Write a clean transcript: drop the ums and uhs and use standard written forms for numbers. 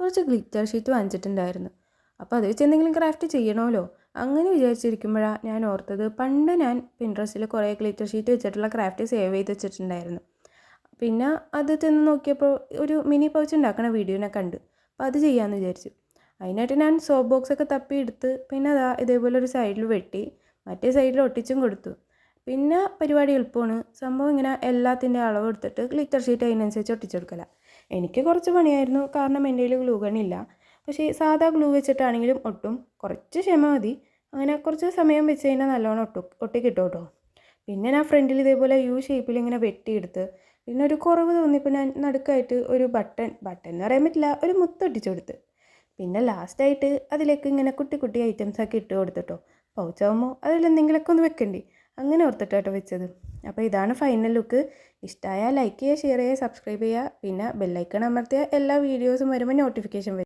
കുറച്ച് glitter sheet വാങ്ങിച്ചിട്ടുണ്ടായിരുന്നു. അപ്പോൾ അത് വെച്ച് എന്തെങ്കിലും ക്രാഫ്റ്റ് ചെയ്യണമല്ലോ. അങ്ങനെ വിചാരിച്ചിരിക്കുമ്പോഴാണ് ഞാൻ ഓർത്തത്, പണ്ട് ഞാൻ പിൻട്രസ്റ്റിൽ കുറേ ഗ്ലിറ്റർ ഷീറ്റ് വെച്ചിട്ടുള്ള ക്രാഫ്റ്റ് സേവ് ചെയ്ത് വെച്ചിട്ടുണ്ടായിരുന്നു. പിന്നെ അത് ചെന്ന് നോക്കിയപ്പോൾ ഒരു മിനി പൗച്ച് ഉണ്ടാക്കണ വീഡിയോനെ കണ്ട്. അപ്പോൾ അത് ചെയ്യാമെന്ന് വിചാരിച്ചു. അതിനായിട്ട് ഞാൻ സോപ്പ് ബോക്സൊക്കെ തപ്പി എടുത്ത് പിന്നെ അതാ ഇതേപോലെ ഒരു സൈഡിൽ വെട്ടി മറ്റേ സൈഡിൽ ഒട്ടിച്ചും കൊടുത്തു. പിന്നെ പരിപാടി എളുപ്പമാണ്. സംഭവം ഇങ്ങനെ എല്ലാത്തിൻ്റെ അളവ് എടുത്തിട്ട് ഗ്ലിറ്റർ ഷീറ്റ് അതിനനുസരിച്ച് ഒട്ടിച്ചെടുക്കല. എനിക്ക് കുറച്ച് പണിയായിരുന്നു, കാരണം എൻ്റെ കയ്യിൽ ഗ്ലൂ ഗണ്ണില്ല. പക്ഷേ സാധാ ഗ്ലൂ വെച്ചിട്ടാണെങ്കിലും ഒട്ടും. കുറച്ച് ക്ഷമ മതി. അങ്ങനെ കുറച്ച് സമയം വെച്ച് കഴിഞ്ഞാൽ നല്ലോണം ഒട്ടിക്കിട്ടും കേട്ടോ. പിന്നെ ഞാൻ ഫ്രണ്ടിൽ ഇതേപോലെ യു ഷേപ്പിൽ ഇങ്ങനെ വെട്ടിയെടുത്ത് പിന്നെ ഒരു കുറവ് തോന്നിയപ്പോൾ ഞാൻ നടുക്കായിട്ട് ഒരു ബട്ടൺ എന്ന് പറയാൻ പറ്റില്ല, ഒരു മുത്തൊട്ടിച്ചു കൊടുത്ത്. പിന്നെ ലാസ്റ്റായിട്ട് അതിലേക്ക് ഇങ്ങനെ കുട്ടി കുട്ടി ഐറ്റംസൊക്കെ ഇട്ട് കൊടുത്തിട്ടോ. പൗച്ചാകുമ്പോൾ അതിലെന്തെങ്കിലുമൊക്കെ ഒന്ന് വെക്കണ്ടേ, അങ്ങനെ ഓർത്തിട്ടാട്ടോ വെച്ചത്. അപ്പോൾ ഇതാണ് ഫൈനൽ ലുക്ക്. ഇഷ്ടമായാൽ ലൈക്ക് ചെയ്യുക, ഷെയർ ചെയ്യുക, സബ്സ്ക്രൈബ് ചെയ്യുക. പിന്നെ ബെല്ലൈക്കൺ അമർത്തിയാൽ എല്ലാ വീഡിയോസും വരുമ്പോൾ നോട്ടിഫിക്കേഷൻ വരും.